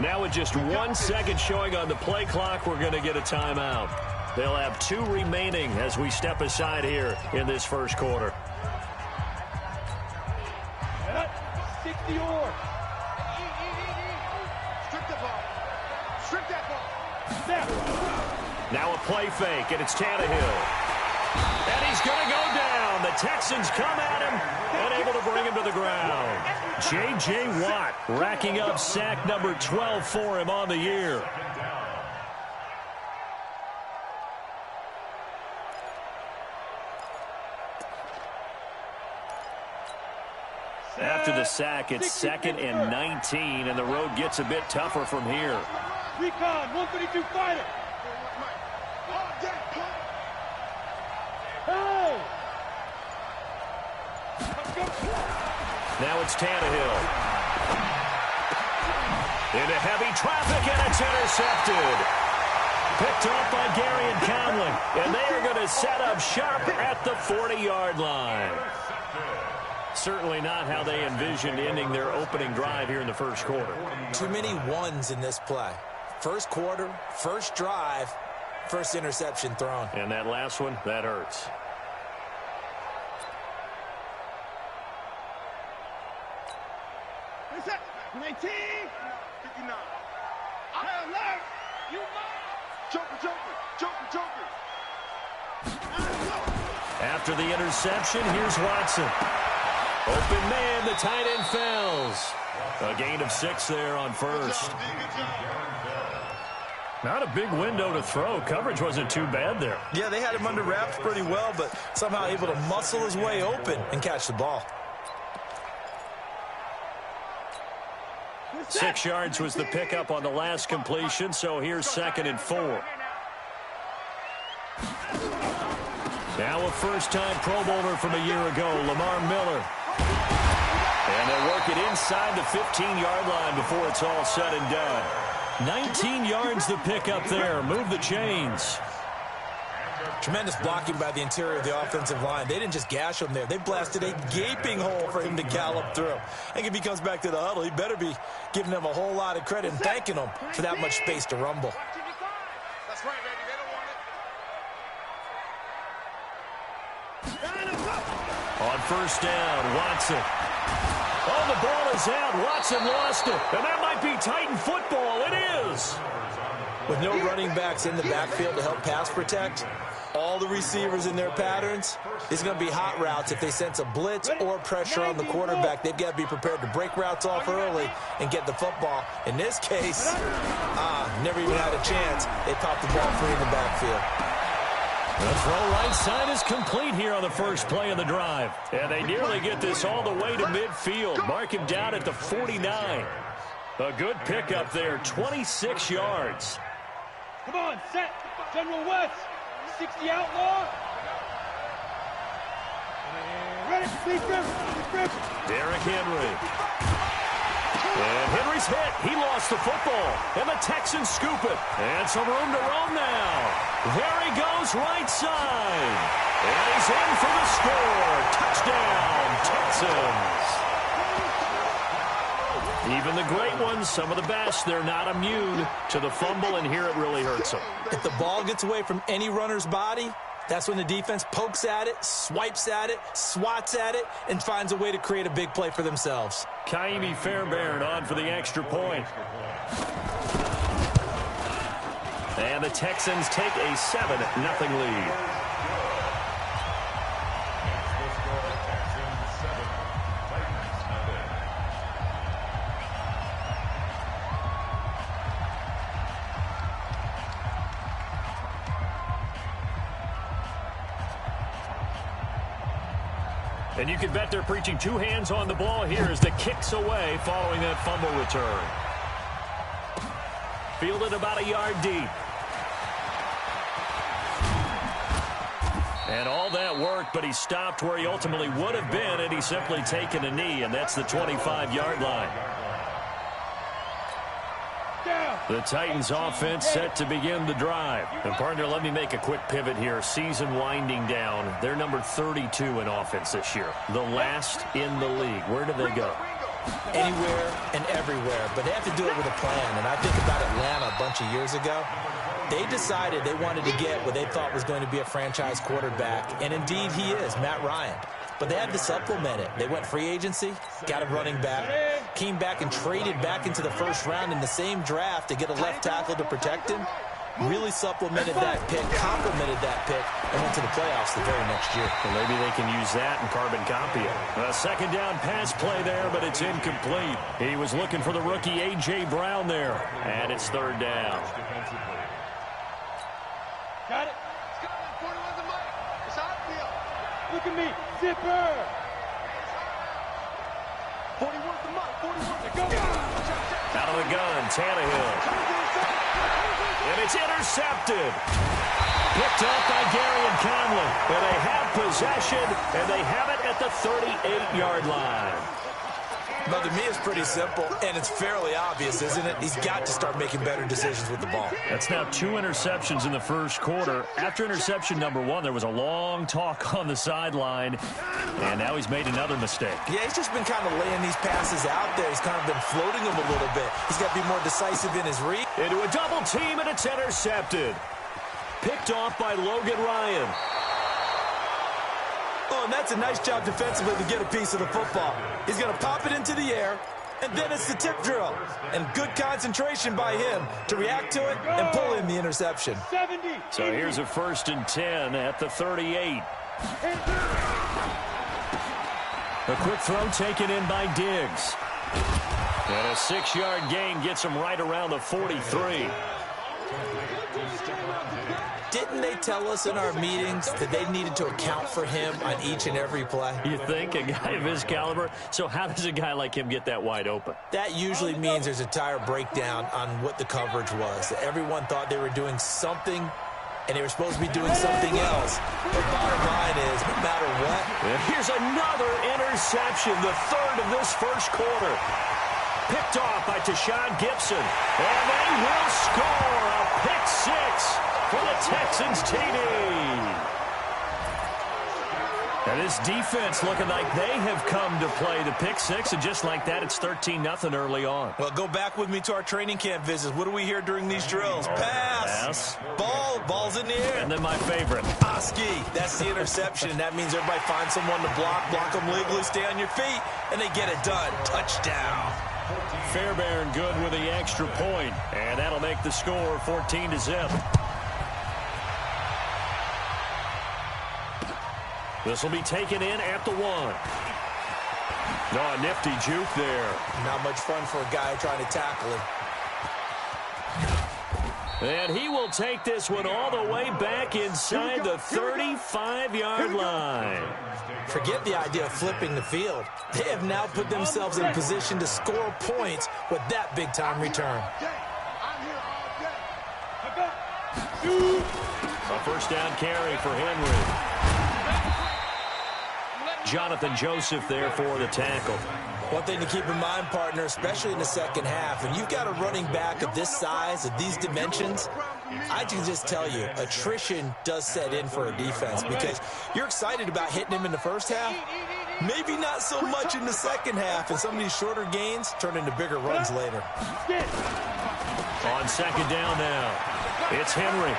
Now with just 1 second showing on the play clock, we're going to get a timeout. They'll have 2 remaining as we step aside here in this first quarter. 60 or. Strip the ball. Strip that ball. Snap. Now a play fake, and it's Tannehill. And he's going to go down. The Texans come at him and able to bring him to the ground. J.J. Watt racking up sack number 12 for him on the year. After the sack, it's 2nd and 19, and the road gets a bit tougher from here. Recon, 132 fighter. Hey! Now it's Tannehill. Into heavy traffic, and it's intercepted. Picked off by Gary and Conley, and they are going to set up shop at the 40-yard line. Certainly not how they envisioned ending their opening drive here in the first quarter. Too many ones in this play. First quarter, first drive, first interception thrown. And that last one, that hurts. What's that? 19. 59. High alert. You Joker. After the interception, here's Watson. Open man, the tight end fells. A gain of 6 there on first. Not a big window to throw. Coverage wasn't too bad there. Yeah, they had him under wraps pretty well, but somehow able to muscle his way open and catch the ball. 6 yards was the pickup on the last completion, so here's 2nd and 4. Now a first-time Pro Bowler from a year ago, Lamar Miller. And they'll work it inside the 15-yard line before it's all said and done. 19 yards the pickup there. Move the chains. Tremendous blocking by the interior of the offensive line. They didn't just gash him there. They blasted a gaping hole for him to gallop through. I think if he comes back to the huddle, he better be giving them a whole lot of credit and thanking them for that much space to rumble. That's right, baby. They don't want it. On first down, Watson. Oh, the ball is out. Watson lost it. And that might be Titan football. It is. With no running backs in the backfield to help pass protect, all the receivers in their patterns, it's going to be hot routes. If they sense a blitz or pressure on the quarterback, they've got to be prepared to break routes off early and get the football. In this case, never even had a chance. They popped the ball free in the backfield. The throw right side is complete here on the first play of the drive. And they nearly get this all the way to midfield. Mark him down at the 49. A good pickup there, 26 yards. Come on, set. General West. 60 outlaw. Ready, please, Derrick Henry. And Henry's hit. He lost the football. And the Texans scoop it. And some room to roam now. There he goes, right side. And he's in for the score. Touchdown, Texans. Even the great ones, some of the best, they're not immune to the fumble, and here it really hurts them. If the ball gets away from any runner's body, that's when the defense pokes at it, swipes at it, swats at it, and finds a way to create a big play for themselves. Kaimi Fairbairn on for the extra point. And the Texans take a 7-0 lead. And you can bet they're preaching 2 hands on the ball here as the kick's away following that fumble return. Fielded about a yard deep. And all that worked, but he stopped where he ultimately would have been had he simply taken a knee, and that's the 25-yard line. The Titans offense set to begin the drive. And partner, let me make a quick pivot here. Season winding down. They're number 32 in offense this year. The last in the league. Where do they go? anywhere and everywhere, but they have to do it with a plan. And I think about Atlanta a bunch of years ago. They decided they wanted to get what they thought was going to be a franchise quarterback, and indeed he is, Matt Ryan. But they had to supplement it. They went free agency, got a running back, came back and traded back into the first round in the same draft to get a left tackle to protect him. Really supplemented that pick, complemented that pick, and went to the playoffs the very next year. Well, maybe they can use that and carbon copy it. A second down pass play there, but it's incomplete. He was looking for the rookie A.J. Brown there, and it's third down. Got it. Look at me. Zipper. 41's the mark. 41's the go. Out of the gun, Tannehill. And it's intercepted. Picked up by Gary Conley. And they have possession, and they have it at the 38-yard line. But to me, it's pretty simple, and it's fairly obvious, isn't it? He's got to start making better decisions with the ball. That's now 2 interceptions in the first quarter. After interception number 1, there was a long talk on the sideline, and now he's made another mistake. Yeah, he's just been kind of laying these passes out there. He's kind of been floating them a little bit. He's got to be more decisive in his read. Into a double team, and it's intercepted. Picked off by Logan Ryan. Oh, and that's a nice job defensively to get a piece of the football. He's going to pop it into the air, and then it's the tip drill. And good concentration by him to react to it and pull in the interception. 70. So here's a 1st and 10 at the 38. A quick throw taken in by Diggs. And a 6-yard gain gets him right around the 43. Didn't they tell us in our meetings that they needed to account for him on each and every play? You think? A guy of his caliber? So how does a guy like him get that wide open? That usually means there's a tire breakdown on what the coverage was. Everyone thought they were doing something, and they were supposed to be doing something else. The bottom line is, no matter what. And here's another interception, the 3rd of this first quarter. Picked off by Tashawn Gibson. And they will score a pick 6 for the Texans TD. And this defense looking like they have come to play the pick 6, and just like that, it's 13-0 early on. Well, go back with me to our training camp visits. What do we hear during these drills? Pass. Ball's in the air. And then my favorite. Oski. That's the interception, and that means everybody finds someone to block them legally, stay on your feet, and they get it done. Touchdown. Fairbairn good with the extra point, and that'll make the score 14-0. This will be taken in at the 1. Oh, a nifty juke there. Not much fun for a guy trying to tackle him. And he will take this one all the way back inside the 35-yard line. Forget the idea of flipping the field. They have now put themselves in a position to score points with that big-time return. A 1st down carry for Henry. Jonathan Joseph there for the tackle. One thing to keep in mind, partner, especially in the second half, when you've got a running back of this size, of these dimensions, I can just tell you, attrition does set in for a defense because you're excited about hitting him in the first half, maybe not so much in the second half, and some of these shorter gains turn into bigger runs later. On 2nd down now, it's Henry.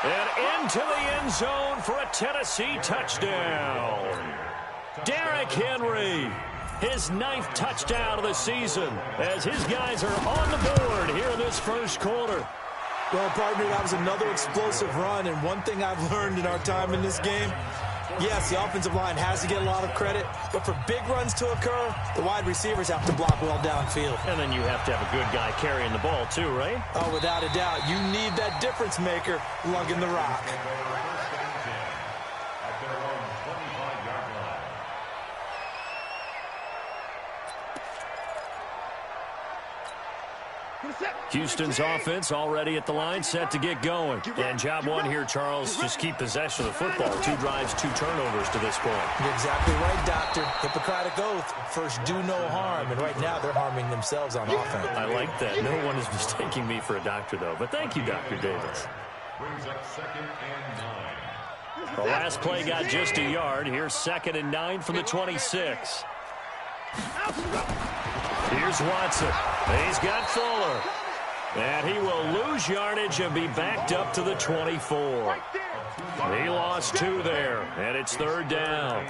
And into the end zone for a Tennessee touchdown. Derrick Henry, his 9th touchdown of the season, as his guys are on the board here in this first quarter. Well, partner, that was another explosive run, and one thing I've learned in our time in this game, yes, the offensive line has to get a lot of credit, but for big runs to occur, the wide receivers have to block well downfield. And then you have to have a good guy carrying the ball too, right? Oh, without a doubt. You need that difference maker lugging the rock. Houston's offense already at the line, set to get going. And job 1 here, Charles, just keep possession of the football. 2 drives, 2 turnovers to this point. You're exactly right, Doctor. Hippocratic oath. First, do no harm. And right now, they're harming themselves on offense. I like that. No one is mistaking me for a doctor, though. But thank you, Dr. Davis. The last play got just a yard. Here's 2nd and 9 from the 26. Here's Watson. He's got Fuller. And he will lose yardage and be backed up to the 24. He lost 2 there, and it's 3rd down.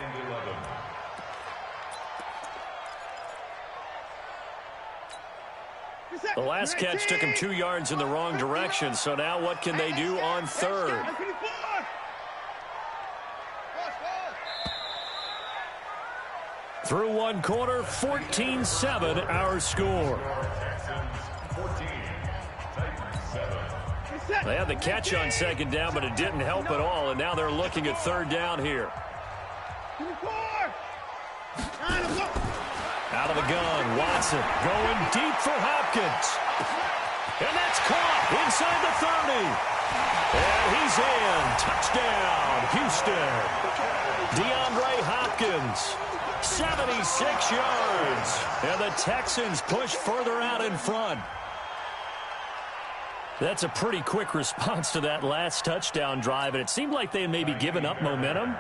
The last catch took him 2 yards in the wrong direction, so now what can they do on 3rd? Through 1 quarter, 14-7 our score. They had the catch on 2nd down, but it didn't help at all, and now they're looking at 3rd down here. Out of the gun, Watson going deep for Hopkins. And that's caught inside the 30. And he's in. Touchdown, Houston. DeAndre Hopkins, 76 yards. And the Texans push further out in front. That's a pretty quick response to that last touchdown drive, and it seemed like they had maybe given up momentum.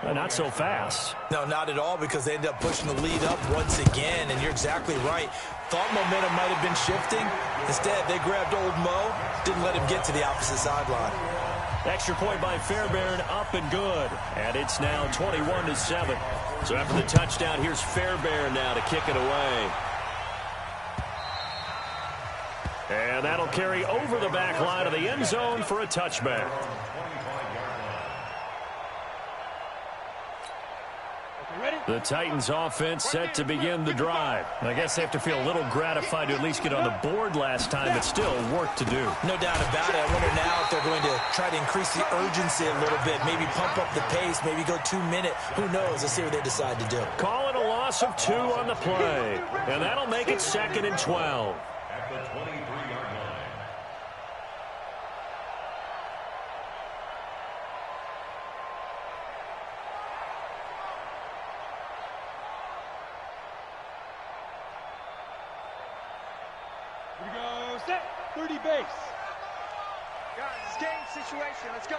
Not so fast. No, not at all, because they ended up pushing the lead up once again, and you're exactly right. Thought momentum might have been shifting. Instead, they grabbed old Mo, didn't let him get to the opposite sideline. Extra point by Fairbairn, up and good. And it's now 21-7. So after the touchdown, here's Fairbairn now to kick it away. And that'll carry over the back line of the end zone for a touchback. The Titans offense set to begin the drive. I guess they have to feel a little gratified to at least get on the board last time, but still work to do. No doubt about it. I wonder now if they're going to try to increase the urgency a little bit, maybe pump up the pace, maybe go 2-minute. Who knows? Let's see what they decide to do. Call it a loss of 2 on the play, and that'll make it 2nd and 12. At the 23-yard line. Here we go, set, 30 base. Guys, it's game situation. Let's go.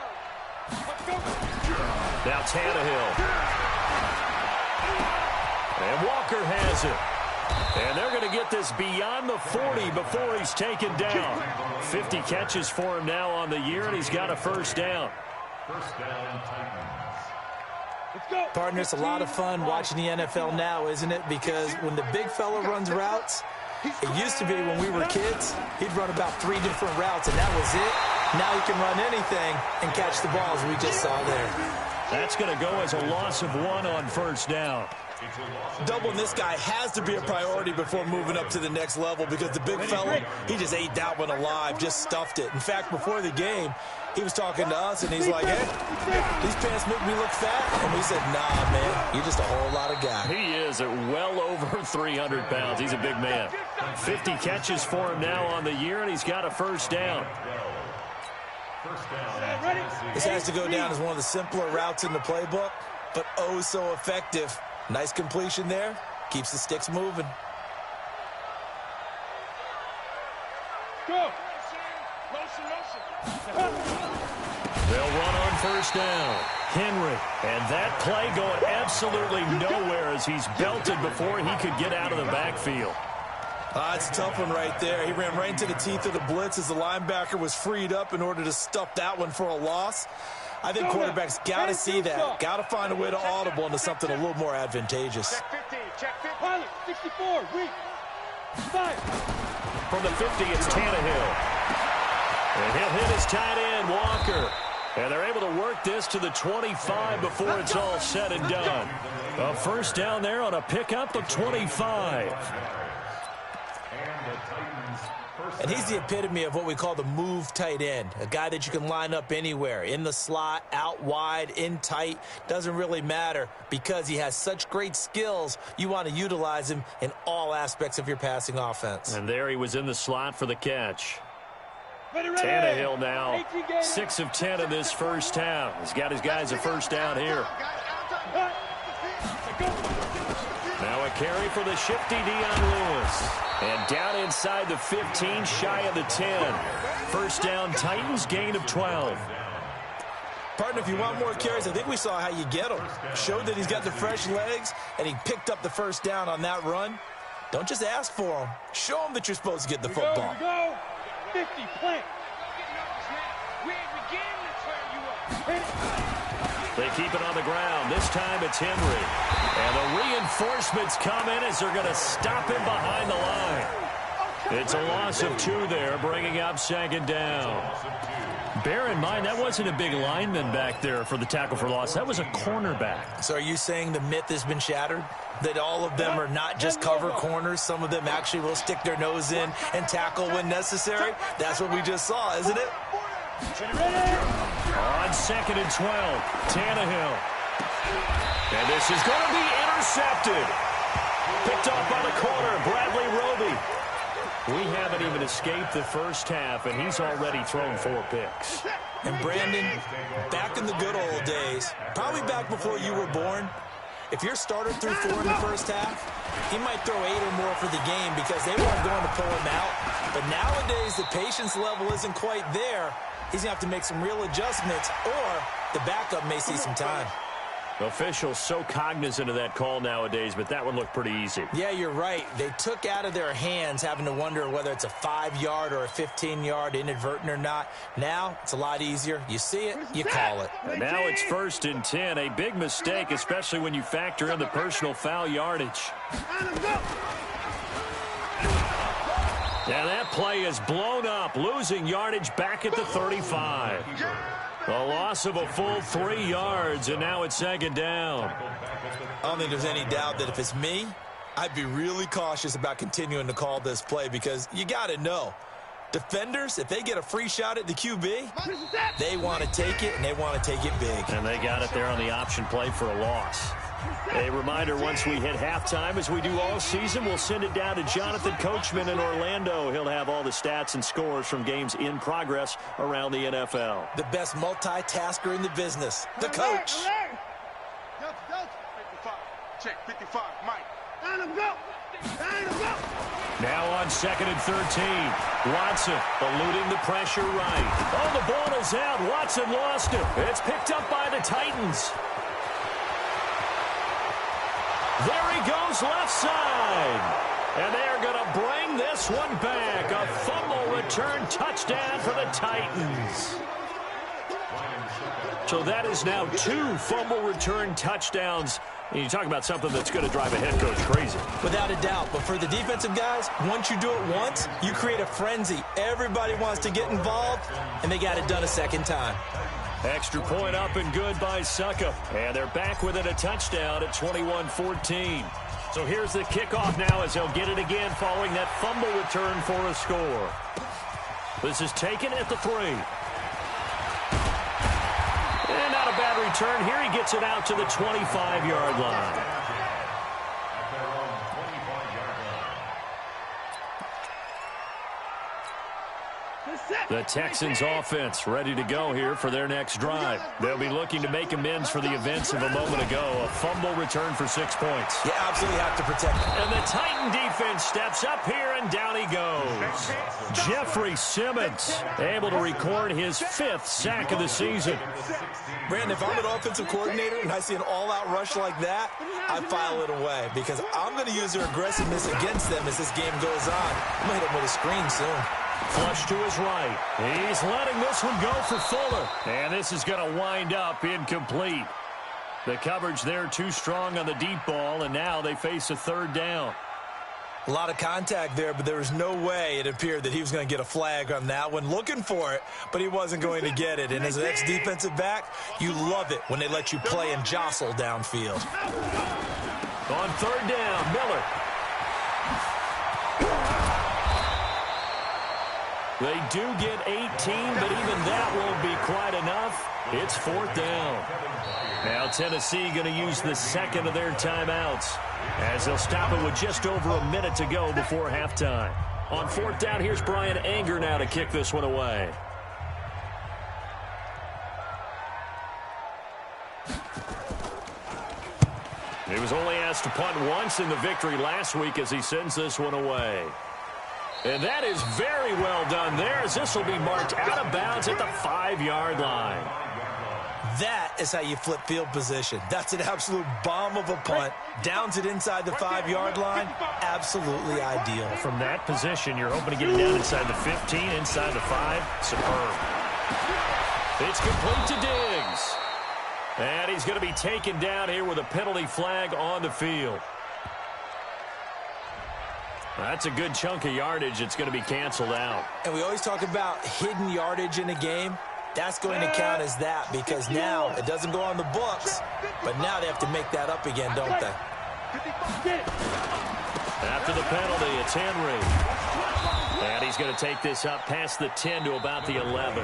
Let's go. Now Tannehill. And Walker has it. And they're going to get this beyond the 40 before he's taken down. 50 catches for him now on the year, and he's got a 1st down. First down, Titans. Let's go. Partner, it's a lot of fun watching the NFL now, isn't it? Because when the big fella runs routes, it used to be when we were kids, he'd run about 3 different routes, and that was it. Now he can run anything and catch the balls we just saw there. That's going to go as a loss of 1 on 1st down. Doubling this guy has to be a priority before moving up to the next level, because the big fella, he just ate that one alive, just stuffed it. In fact, before the game, he was talking to us, and he's like, hey, these pants make me look fat. And we said, nah, man, you're just a whole lot of guy. He is at well over 300 pounds. He's a big man. 50 catches for him now on the year, and he's got a 1st down. This has to go down as one of the simpler routes in the playbook, but oh so effective. Nice completion there. Keeps the sticks moving. Go. They'll run on 1st down. Henry. And that play going absolutely nowhere as he's belted before he could get out of the backfield. It's a tough one right there. He ran right into the teeth of the blitz as the linebacker was freed up in order to stuff that one for a loss. I think quarterbacks got to see that. Got to find a way to audible into something a little more advantageous. Check 50. Check 50. Pilot, 64, weak. 5. From the 50, it's Tannehill. And he'll hit his tight end, Walker. And they're able to work this to the 25 before it's all said and done. A 1st down there on a pickup of 25. And he's the epitome of what we call the move tight end, a guy that you can line up anywhere, in the slot, out wide, in tight, doesn't really matter because he has such great skills. You want to utilize him in all aspects of your passing offense. And there he was in the slot for the catch. Ready. Tannehill now 6 of 10 in this 1st half. He's got his guys a 1st down here. Now a carry for the shifty Dion Lewis. And down inside the 15, shy of the 10. 1st down, Titans, gain of 12. Partner, if you want more carries, I think we saw how you get them. Showed that he's got the fresh legs, and he picked up the first down on that run. Don't just ask for them. Show them that you're supposed to get the football. Go. 50, plant. They keep it on the ground. This time it's Henry. And the reinforcements come in as they're going to stop him behind the line. It's a loss of 2 there, bringing up 2nd down. Bear in mind, that wasn't a big lineman back there for the tackle for loss. That was a cornerback. So are you saying the myth has been shattered? That all of them are not just cover corners? Some of them actually will stick their nose in and tackle when necessary? That's what we just saw, isn't it? On 2nd and 12, Tannehill. And this is going to be intercepted. Picked off by the corner, Bradley Roby. We haven't even escaped the first half, and he's already thrown 4 picks. And Brandon, back in the good old days, probably back before you were born, if your starter threw 4 in the first half, he might throw 8 or more for the game because they weren't going to pull him out. But nowadays, the patience level isn't quite there. He's going to have to make some real adjustments, or the backup may see some time. Officials so cognizant of that call nowadays, but that one looked pretty easy. Yeah, you're right. They took out of their hands having to wonder whether it's a 5-yard or a 15-yard inadvertent or not. Now, it's a lot easier. You see it, you call it. And now it's 1st and 10. A big mistake, especially when you factor in the personal foul yardage. And that play is blown up, losing yardage back at the 35. A loss of a full 3 yards, and now it's 2nd down. I don't think there's any doubt that if it's me, I'd be really cautious about continuing to call this play because you got to know, defenders, if they get a free shot at the QB, they want to take it, and they want to take it big. And they got it there on the option play for a loss. A reminder, once we hit halftime, as we do all season, we'll send it down to Jonathan Coachman in Orlando. He'll have all the stats and scores from games in progress around the NFL. The best multitasker in the business, the coach. 55. Check, 55, Mike. Now on 2nd and 13, Watson eluding the pressure right. Oh, the ball is out. Watson lost it. It's picked up by the Titans. There he goes left side. And they're going to bring this one back. A fumble return touchdown for the Titans. So that is now 2 fumble return touchdowns. And you talk about something that's going to drive a head coach crazy. Without a doubt. But for the defensive guys, once you do it once, you create a frenzy. Everybody wants to get involved, and they got it done a second time. Extra point up and good by Suckup. And they're back within a touchdown at 21-14. So here's the kickoff now as they'll get it again following that fumble return for a score. This is taken at the 3. And not a bad return. Here he gets it out to the 25-yard line. The Texans offense ready to go here for their next drive. They'll be looking to make amends for the events of a moment ago. A fumble return for 6 points. You absolutely have to protect them. And the Titan defense steps up here, and down he goes. Jeffrey Simmons able to record his 5th sack of the season. Brandon, if I'm an offensive coordinator and I see an all-out rush like that, I file it away because I'm going to use their aggressiveness against them as this game goes on. I'm going to hit them with a screen soon. Flush to his right. He's letting this one go for Fuller. And this is going to wind up incomplete. The coverage there too strong on the deep ball, and now they face a 3rd down. A lot of contact there, but there was no way it appeared that he was going to get a flag on that one. Looking for it, but he wasn't going to get it. And as an ex-defensive back, you love it when they let you play and jostle downfield. On 3rd down, Miller. They do get 18, but even that won't be quite enough. It's 4th down. Now Tennessee going to use the 2nd of their timeouts as they'll stop it with just over a minute to go before halftime. On 4th down, here's Brian Anger now to kick this one away. He was only asked to punt once in the victory last week as he sends this one away. And that is very well done there as this will be marked out of bounds at the 5-yard line. That is how you flip field position. That's an absolute bomb of a punt. Downs it inside the 5-yard line. Absolutely ideal. From that position, you're hoping to get it down inside the 15, inside the 5. Superb. It's complete to Diggs. And he's going to be taken down here with a penalty flag on the field. That's a good chunk of yardage. It's going to be canceled out. And we always talk about hidden yardage in a game. That's going to count as that because now it doesn't go on the books, but now they have to make that up again, don't they? After the penalty, it's Henry. And he's going to take this up past the 10 to about the 11.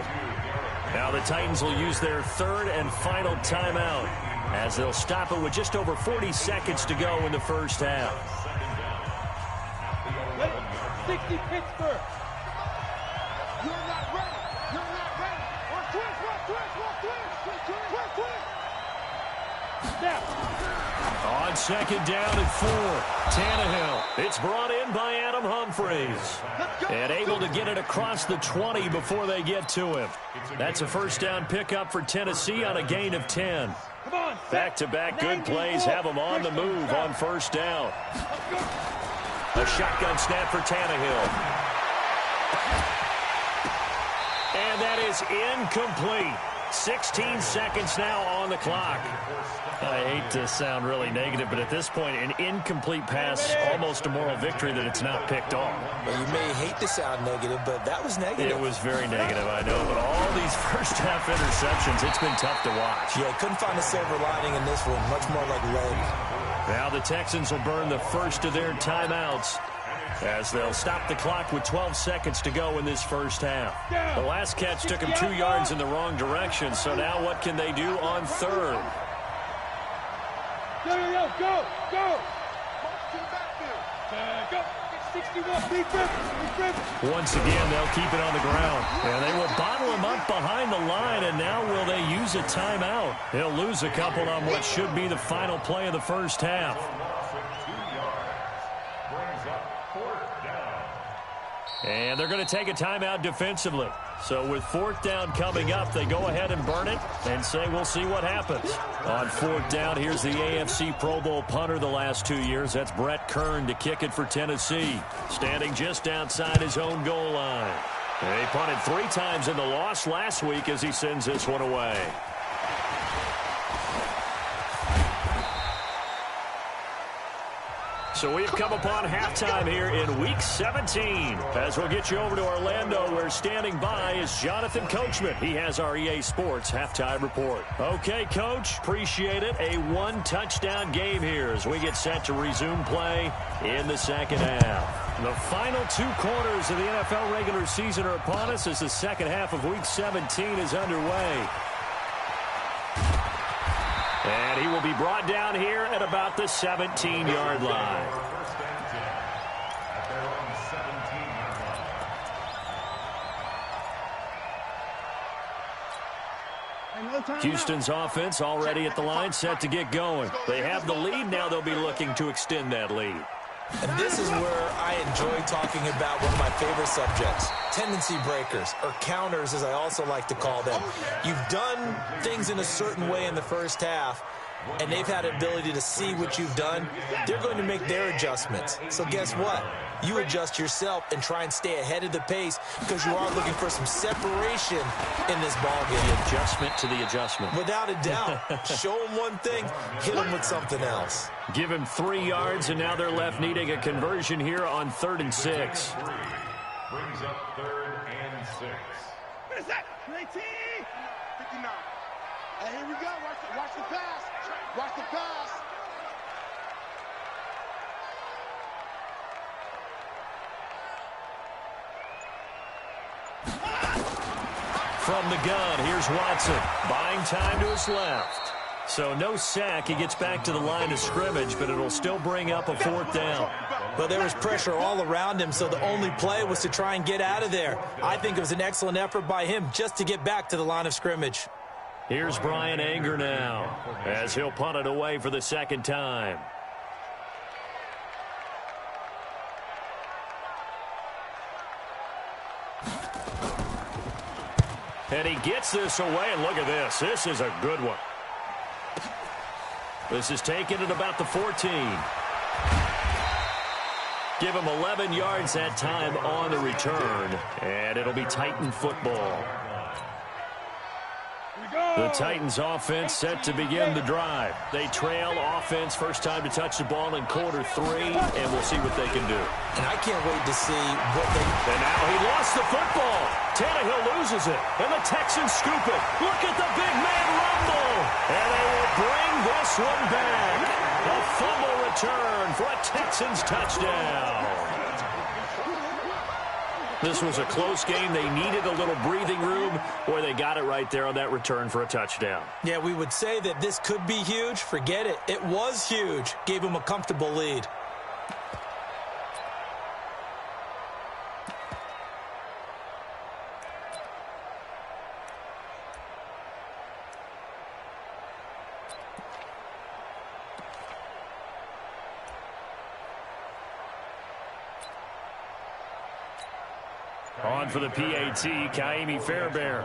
Now the Titans will use their third and final timeout as they'll stop it with just over 40 seconds to go in the first half. 60 Pittsburgh. You're not ready. You're not ready. Twist. Snap. On second down and 4, Tannehill. It's brought in by Adam Humphries. And able to get it across the 20 before they get to him. That's a first down pickup for Tennessee on a gain of 10. Come on. Back-to-back good plays have them on the move on first down. A shotgun snap for Tannehill. And that is incomplete. 16 seconds now on the clock. I hate to sound really negative, but at this point, an incomplete pass, almost a moral victory that it's not picked off. Well, you may hate to sound negative, but that was negative. It was very negative, I know. But all these first-half interceptions, it's been tough to watch. Yeah, couldn't find a silver lining in this one. Much more like lead. Now the Texans will burn the first of their timeouts as they'll stop the clock with 12 seconds to go in this first half. The last catch took him 2 yards in the wrong direction, so now what can they do on third? Go. Go. Go. 61. Big rip. Once again, they'll keep it on the ground. And they will bottle him up behind the line, and now will they use a timeout? He'll lose a couple on what should be the final play of the first half. And they're going to take a timeout defensively. So with fourth down coming up, they go ahead and burn it and say we'll see what happens. On fourth down, here's the AFC Pro Bowl punter the last 2 years. That's Brett Kern to kick it for Tennessee, standing just outside his own goal line. He punted 3 times in the loss last week as he sends this one away. So we've come upon halftime here in Week 17. As we'll get you over to Orlando, where standing by is Jonathan Coachman. He has our EA Sports halftime report. Okay, Coach, appreciate it. A 1-touchdown game here as we get set to resume play in the second half. The final 2 quarters of the NFL regular season are upon us as the second half of Week 17 is underway. And he will be brought down here at about the 17-yard line. Houston's offense already at the line, set to get going. They have the lead. Now they'll be looking to extend that lead. And this is where I enjoy talking about one of my favorite subjects, tendency breakers, or counters as I also like to call them. You've done things in a certain way in the first half, and they've had the ability to see what you've done. They're going to make their adjustments. So guess what? You adjust yourself and try and stay ahead of the pace because you are looking for some separation in this ballgame. The adjustment to the adjustment. Without a doubt. Show them one thing, hit them with something else. Give him 3 yards, and now they're left needing a conversion here on 3rd and 6. Brings up 3rd and 6. What is that? 19. 59. Hey, here we go. Watch the pass. Watch the pass. From the gun, here's Watson. Buying time to his left. So no sack. He gets back to the line of scrimmage, but it'll still bring up a 4th down. Well, there was pressure all around him, so the only play was to try and get out of there. I think it was an excellent effort by him just to get back to the line of scrimmage. Here's Brian Anger now as he'll punt it away for the 2nd time. And he gets this away, and look at this. This is a good one. This is taken at about the 14. Give him 11 yards that time on the return, and it'll be Titan football. The Titans offense set to begin the drive. They trail offense, first time to touch the ball in quarter 3, and we'll see what they can do. And I can't wait to see what they... And now he lost the football. Tannehill loses it, and the Texans scoop it. Look at the big man rumble. And they will bring this one back. A fumble return for a Texans touchdown. This was a close game. They needed a little breathing room, or they got it right there on that return for a touchdown. Yeah, we would say that this could be huge. Forget it. It was huge. Gave them a comfortable lead. On for the PAT, Ka'imi Fairbairn.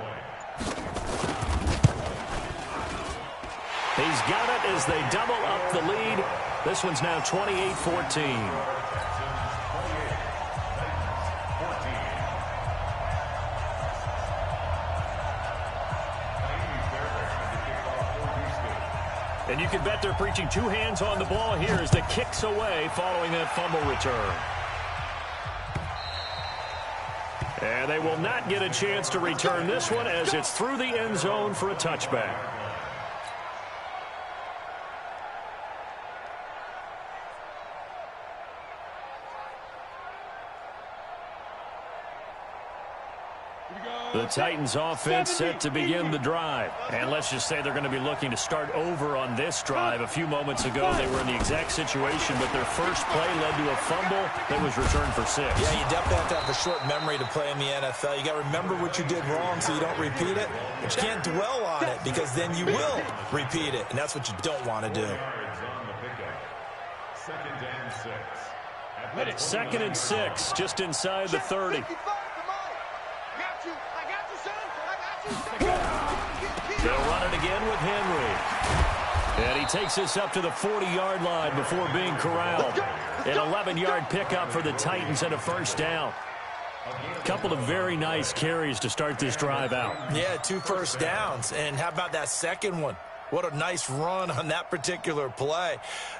He's got it as they double up the lead. This one's now 28-14. And you can bet they're preaching 2 hands on the ball here as the kick's away following that fumble return. And they will not get a chance to return this one as it's through the end zone for a touchback. The Titans offense set to begin the drive. And let's just say they're going to be looking to start over on this drive. A few moments ago, they were in the exact situation, but their first play led to a fumble that was returned for 6. Yeah, you definitely have to have a short memory to play in the NFL. You got to remember what you did wrong so you don't repeat it. But you can't dwell on it because then you will repeat it, and that's what you don't want to do. Second and 6, just inside the 30. They'll run it again with Henry. And he takes this up to the 40-yard line before being corralled. An 11-yard pickup for the Titans and a first down. A couple of very nice carries to start this drive out. Yeah, 2 first downs. And how about that second one? What a nice run on that particular play.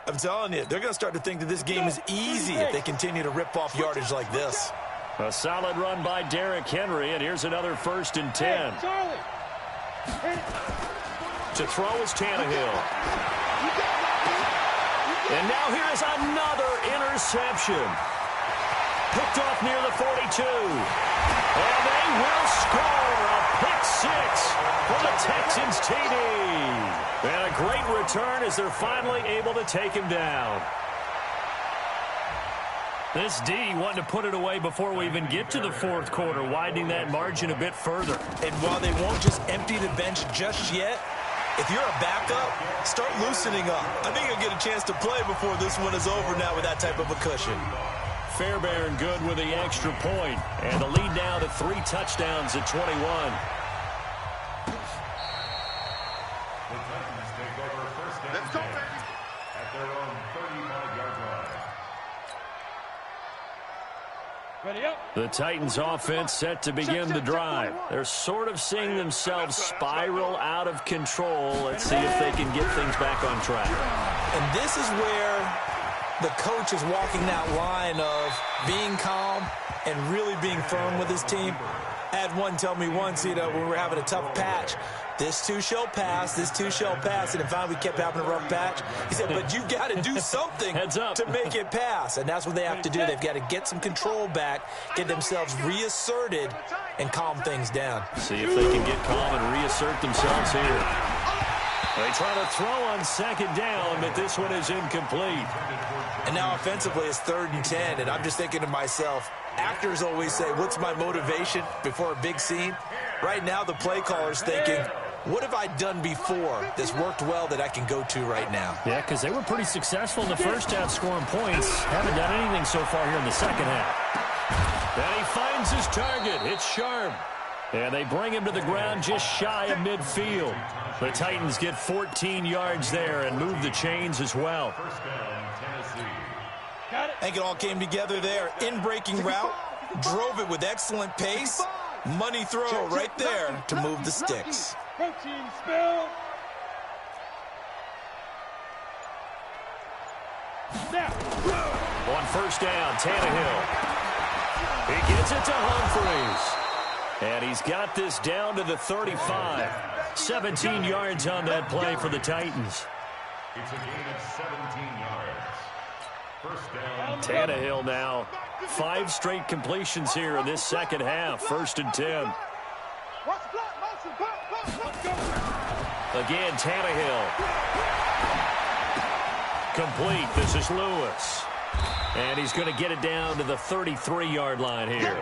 I'm telling you, they're going to start to think that this game is easy if they continue to rip off yardage like this. A solid run by Derrick Henry, and here's another 1st and 10. To throw is Tannehill. And now here is another interception. Picked off near the 42. And they will score a pick 6 for the Texans TD. And a great return as they're finally able to take him down. This D wanting to put it away before we even get to the 4th quarter, widening that margin a bit further. And while they won't just empty the bench just yet, if you're a backup, start loosening up. I think you'll get a chance to play before this one is over now with that type of a cushion. Fairbairn good with the extra point, and the lead now to 3 touchdowns at 21. Let's go, baby. At their own 35-yard line. Ready up. The Titans offense set to begin the drive. They're sort of seeing themselves spiral out of control. Let's see if they can get things back on track. And this is where the coach is walking that line of being calm and really being firm with his team. I had one tell me once, when we were having a tough patch, this too shall pass, this too shall pass. And finally we kept having a rough patch. He said, but you've got to do something to make it pass. And that's what they have to do. They've got to get some control back, get themselves reasserted, and calm things down. See if they can get calm and reassert themselves here. They try to throw on 2nd down, but this one is incomplete. And now offensively it's 3rd and 10. And I'm just thinking to myself, actors always say, what's my motivation before a big scene? Right now the play caller's thinking, what have I done before that's worked well that I can go to right now? Yeah, because they were pretty successful in the first half scoring points. Haven't done anything so far here in the second half. And he finds his target. It's Sharp. And they bring him to the ground just shy of midfield. The Titans get 14 yards there and move the chains as well. First down, Tennessee. Got it. I think it all came together there. In-breaking route, drove it with excellent pace. Money throw right there to move the sticks. Protein spill. Snap. On first down, Tannehill. He gets it to Humphries. And he's got this down to the 35. 17 yards on that play for the Titans. It's a gain of 17 yards. First down. Tannehill now. 5 straight completions here in this second half. First and 10. Again, Tannehill. Complete. This is Lewis. And he's going to get it down to the 33-yard line here.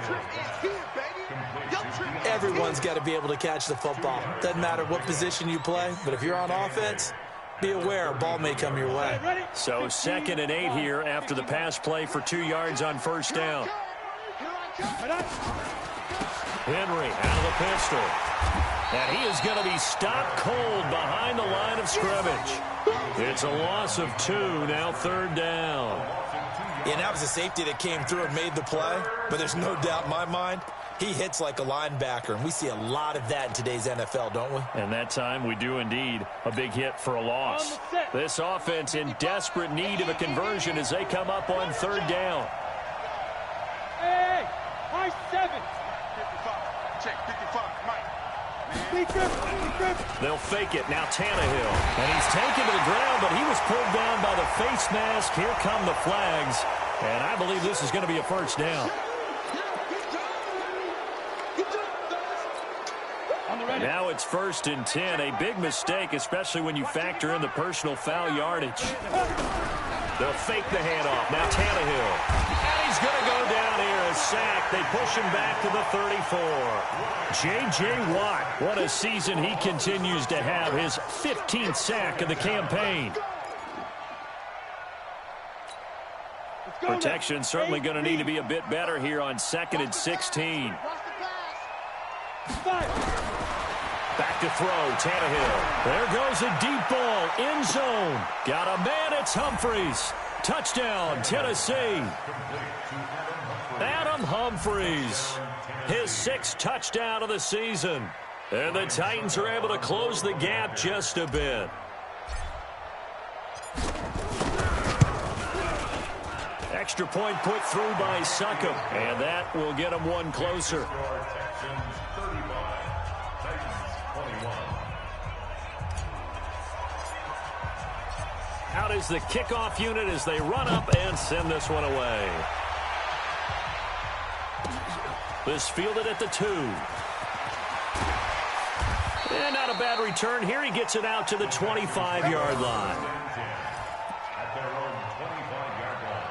Everyone's got to be able to catch the football. Doesn't matter what position you play, but if you're on offense, be aware a ball may come your way. So 2nd and 8 here after the pass play for 2 yards on first down. Henry out of the pistol. And he is going to be stopped cold behind the line of scrimmage. It's a loss of 2, now 3rd down. And that was a safety that came through and made the play, but there's no doubt in my mind, he hits like a linebacker, and we see a lot of that in today's NFL, don't we? And that time we do indeed. A big hit for a loss. This offense in desperate need of a conversion as they come up on 3rd down. Hey, high 7. 55. Check 55. Mike. They'll fake it. Now Tannehill. And he's taken to the ground, but he was pulled down by the face mask. Here come the flags. And I believe this is going to be a first down. Now it's 1st and 10. A big mistake, especially when you factor in the personal foul yardage. They'll fake the handoff. Now Tannehill. And he's going to go down here, a sack. They push him back to the 34. J.J. Watt, what a season he continues to have. His 15th sack of the campaign. Protection certainly going to need to be a bit better here on 2nd and 16. Back to throw, Tannehill. There goes a deep ball, end zone. Got a man, it's Humphries. Touchdown, Tennessee. Adam Humphries, his 6th touchdown of the season. And the Titans are able to close the gap just a bit. Extra point put through by Succop, and that will get him one closer. Out is the kickoff unit as they run up and send this one away. This fielded at the 2. And not a bad return here. He gets it out to the 25-yard line. At their own 25-yard line.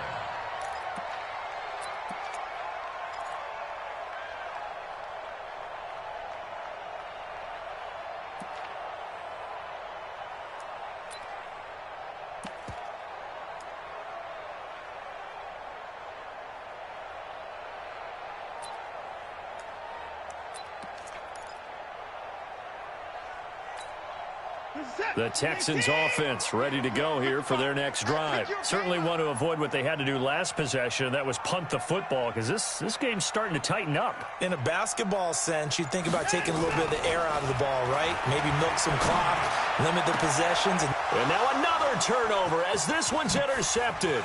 The Texans offense ready to go here for their next drive. Certainly want to avoid what they had to do last possession. That was punt the football, because this game's starting to tighten up. In a basketball sense, you think about taking a little bit of the air out of the ball, right? Maybe milk some clock, limit the possessions. And now another turnover as this one's intercepted.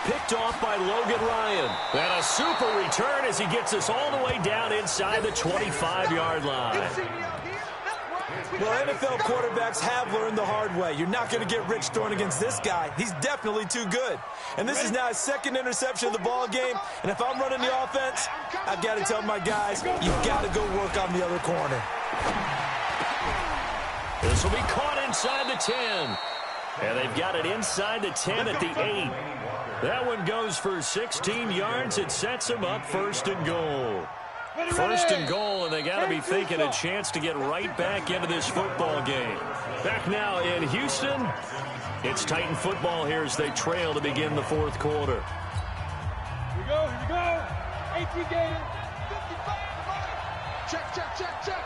Picked off by Logan Ryan. And a super return as he gets us all the way down inside the 25-yard line. Well, NFL quarterbacks have learned the hard way. You're not going to get rich throwing against this guy. He's definitely too good. And this is now his 2nd interception of the ball game. And if I'm running the offense, I've got to tell my guys, you've got to go work on the other corner. This will be caught inside the 10. And they've got it inside the 10 at the 8. That one goes for 16 yards. It sets them up 1st and goal. 1st and goal, and they got to be thinking a chance to get right back into this football game. Back now in Houston, it's Titan football here as they trail to begin the 4th quarter. Here we go, 18 game. Check. check.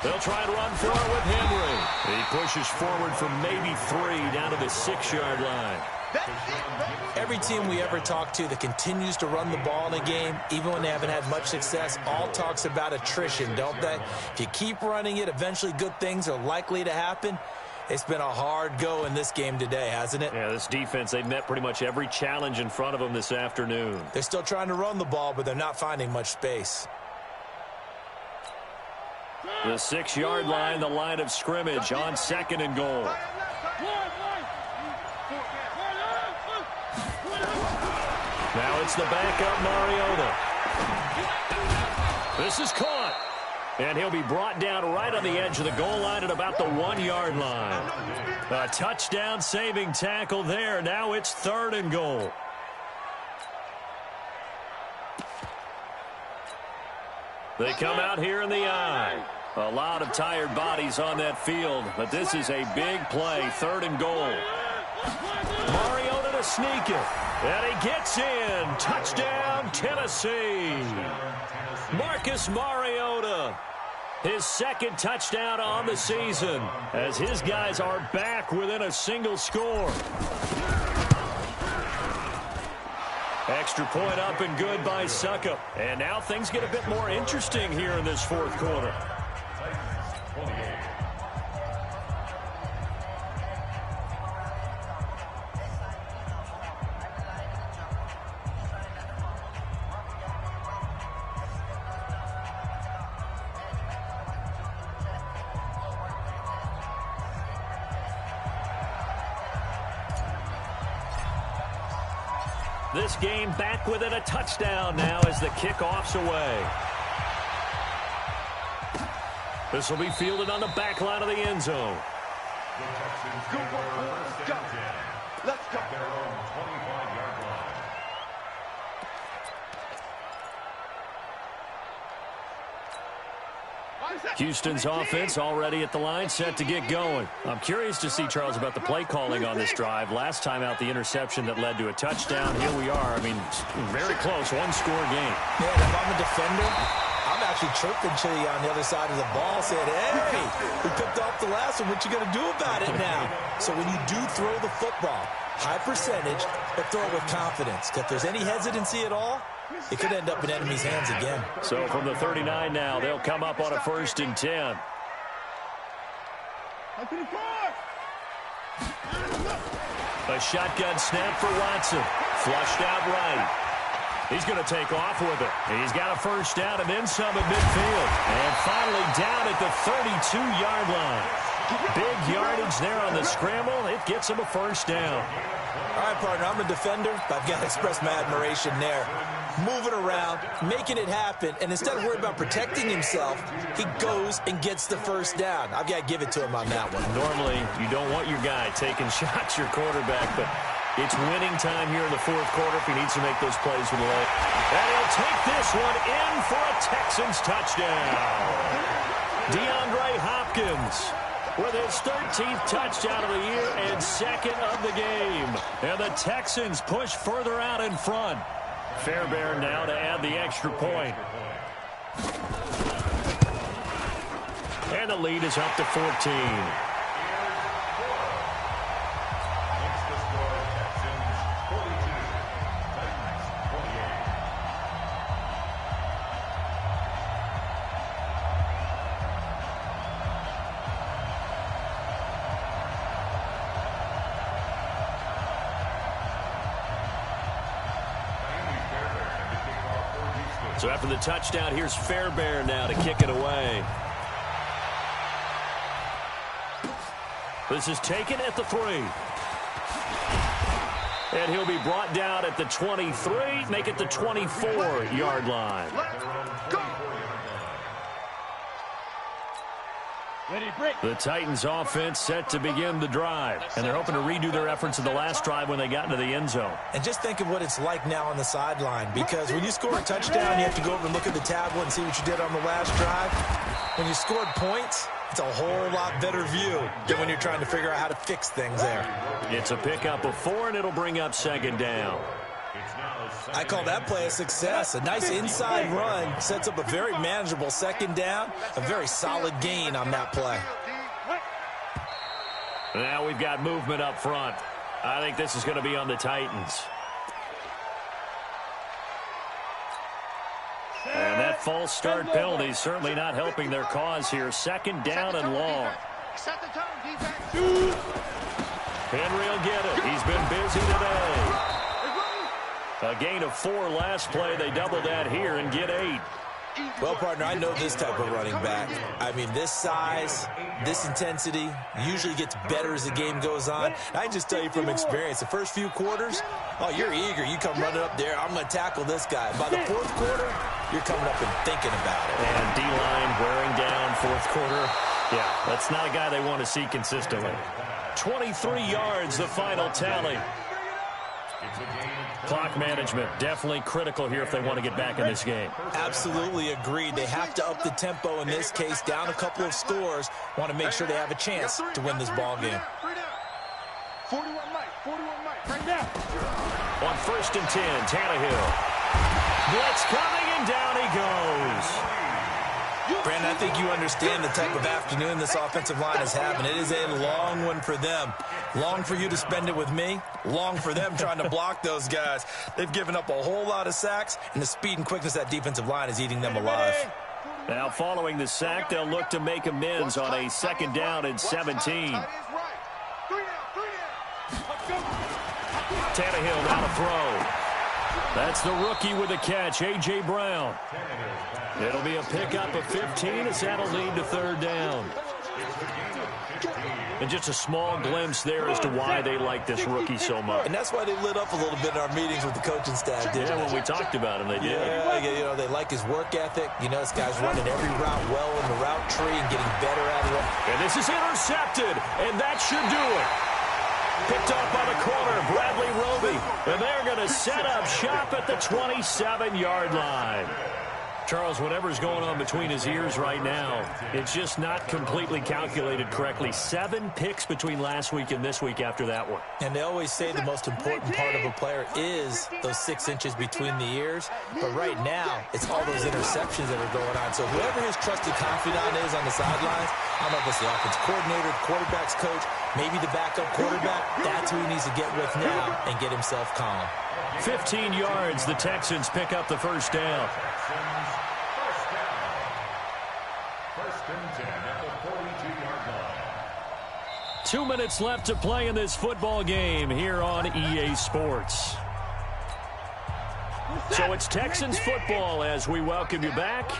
They'll try and run for it with Henry. He pushes forward for maybe 3 down to the 6-yard line. Every team we ever talk to that continues to run the ball in a game, even when they haven't had much success, all talks about attrition, don't they? If you keep running it, eventually good things are likely to happen. It's been a hard go in this game today, hasn't it? Yeah, this defense, they've met pretty much every challenge in front of them this afternoon. They're still trying to run the ball, but they're not finding much space. The 6-yard line, the line of scrimmage on 2nd and goal. Now it's the backup, Mariota. This is caught. And he'll be brought down right on the edge of the goal line at about the 1-yard line. A touchdown saving tackle there. Now it's 3rd and goal. They come out here in the I. A lot of tired bodies on that field, but this is a big play. 3rd and goal. Mariota to sneak it. And he gets in. Touchdown, Tennessee. Marcus Mariota. His 2nd touchdown on the season as his guys are back within a single score. Extra point up and good by Succop. And now things get a bit more interesting here in this 4th quarter. This game back within a touchdown now as the kickoff's away. This will be fielded on the back line of the end zone. Let's go. Houston's offense already at the line, set to get going. I'm curious to see, Charles, about the play calling on this drive. Last time out, the interception that led to a touchdown. Here we are. I mean, very close, 1-score game. Yeah, if I'm a defender, I'm actually chirping Chili on the other side of the ball, saying, hey, we picked off the last one. What you going to do about it now? So when you do throw the football, high percentage, but throw it with confidence. If there's any hesitancy at all, it could end up in enemy's hands again. So from the 39 now, they'll come up on a 1st and 10. A shotgun snap for Watson. Flushed out right. He's going to take off with it. He's got a 1st down and then some at midfield. And finally down at the 32-yard line. Big yardage there on the scramble. It gets him a 1st down. All right, partner, I'm a defender, but I've got to express my admiration there. Moving around, making it happen, and instead of worrying about protecting himself, he goes and gets the 1st down. I've got to give it to him on that one. Normally, you don't want your guy taking shots, your quarterback, but it's winning time here in the 4th quarter if he needs to make those plays with the leg. And he'll take this one in for a Texans touchdown. DeAndre Hopkins with his 13th touchdown of the year and 2nd of the game. And the Texans push further out in front. Fairbairn now to add the extra point. And the lead is up to 14. So after the touchdown, here's Fairbairn now to kick it away. This is taken at the 3. And he'll be brought down at the 23, make it the 24-yard line. The Titans offense set to begin the drive, and they're hoping to redo their efforts in the last drive when they got into the end zone. And just think of what it's like now on the sideline, because when you score a touchdown, you have to go over and look at the tablet and see what you did on the last drive. When you scored points, it's a whole lot better view than when you're trying to figure out how to fix things there. It's a pickup of 4, and it'll bring up 2nd down. It's now I call that play a success. A nice inside run sets up a very manageable second down, a very solid gain on that play. Now we've got movement up front. I think this is going to be on the Titans. And that false start penalty is certainly not helping their cause here. Second down and long. Set the tone, defense. Henry will get it. He's been busy today. A gain of 4 last play. They double that here and get 8. Well, partner, I know this type of running back. I mean, this size, this intensity usually gets better as the game goes on. I can just tell you from experience, the first few quarters, oh, you're eager. You come running up there, I'm going to tackle this guy. By the fourth quarter, you're coming up and thinking about it. And D-line wearing down fourth quarter. Yeah, that's not a guy they want to see consistently. 23 yards, the final tally. Clock management definitely critical here if they want to get back in this game. Absolutely agreed. They have to up the tempo in this case, down a couple of scores. Want to make sure they have a chance to win this ball game. 41 Mike, right now. On 1st and 10, Tannehill. Blitz coming, and down he goes. Brandon, I think you understand the type of afternoon this offensive line is having. It is a long one for them. Long for you to spend it with me. Long for them trying to block those guys. They've given up a whole lot of sacks, and the speed and quickness of that defensive line is eating them alive. Now, following the sack, they'll look to make amends on a 2nd down and 17. Tannehill now to throw. That's the rookie with a catch, A.J. Brown. It'll be a pickup of 15 as that'll lead to 3rd down. And just a small glimpse there as to why they like this rookie so much. And that's why they lit up a little bit in our meetings with the coaching staff, didn't they? Yeah, when we talked about him, they did. Yeah, you know, they like his work ethic. You know, this guy's running every route well in the route tree and getting better at it. And this is intercepted, and that should do it. Picked off by the corner, Bradley Roby. And they're going to set up shop at the 27-yard line. Charles, whatever's going on between his ears right now, it's just not completely calculated correctly. 7 picks between last week and this week after that one. And they always say the most important part of a player is those 6 inches between the ears. But right now, it's all those interceptions that are going on. So whoever his trusted confidant is on the sidelines, I don't know if it's the offensive coordinator, the quarterback's coach, maybe the backup quarterback, that's who he needs to get with now and get himself calm. 15 yards, the Texans pick up the 1st down. 1st and 10 at the 42-yard line. 2 minutes left to play in this football game here on EA Sports. So it's Texans football as we welcome you back.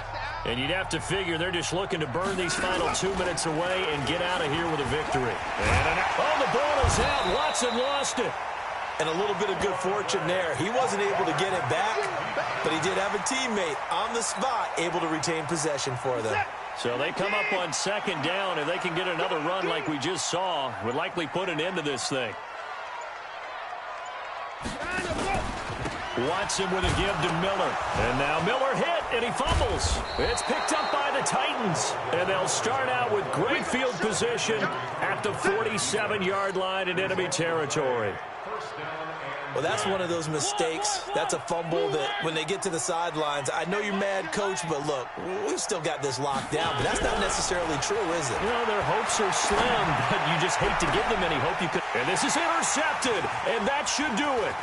And you'd have to figure they're just looking to burn these final 2 minutes away and get out of here with a victory. And the ball is out. Watson lost it. And a little bit of good fortune there. He wasn't able to get it back, but he did have a teammate on the spot able to retain possession for them. So they come up on 2nd down. If they can get another run like we just saw, would likely put an end to this thing. Watson with a give to Miller. And now Miller hit, and he fumbles. It's picked up by the Titans. And they'll start out with great field position at the 47-yard line in enemy territory. Well, that's one of those mistakes. That's a fumble that when they get to the sidelines, I know you're mad, Coach, but look, we've still got this locked down. But that's not necessarily true, is it? You know, their hopes are slim, but you just hate to give them any hope you could. And this is intercepted, and that should do it.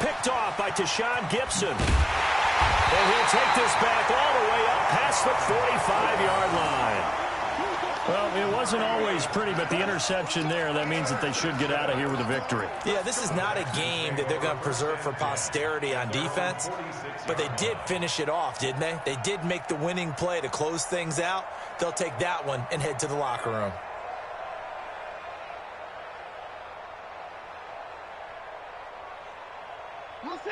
Picked off by Tashawn Gibson. And he'll take this back all the way up past the 45-yard line. Well, it wasn't always pretty, but the interception there, that means that they should get out of here with a victory. Yeah, this is not a game that they're going to preserve for posterity on defense, but they did finish it off, didn't they? They did make the winning play to close things out. They'll take that one and head to the locker room.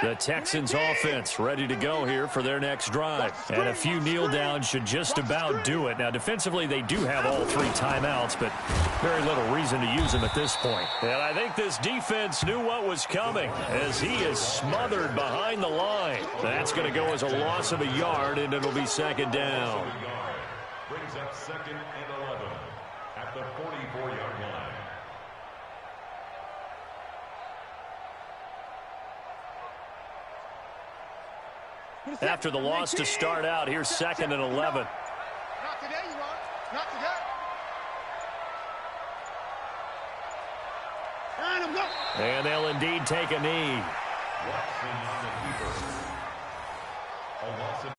The Texans offense ready to go here for their next drive. And a few kneel downs should just about do it. Now, defensively, they do have all 3 timeouts, but very little reason to use them at this point. And I think this defense knew what was coming as he is smothered behind the line. That's going to go as a loss of a yard, and it'll be 2nd down. Brings up 2nd and 11 at the 44-yard line. After the loss to start out, here's 2nd and 11. Not today, you won't. Not today. Ryan, I'm going. And they'll indeed take a knee. Watson on the keeper. A loss of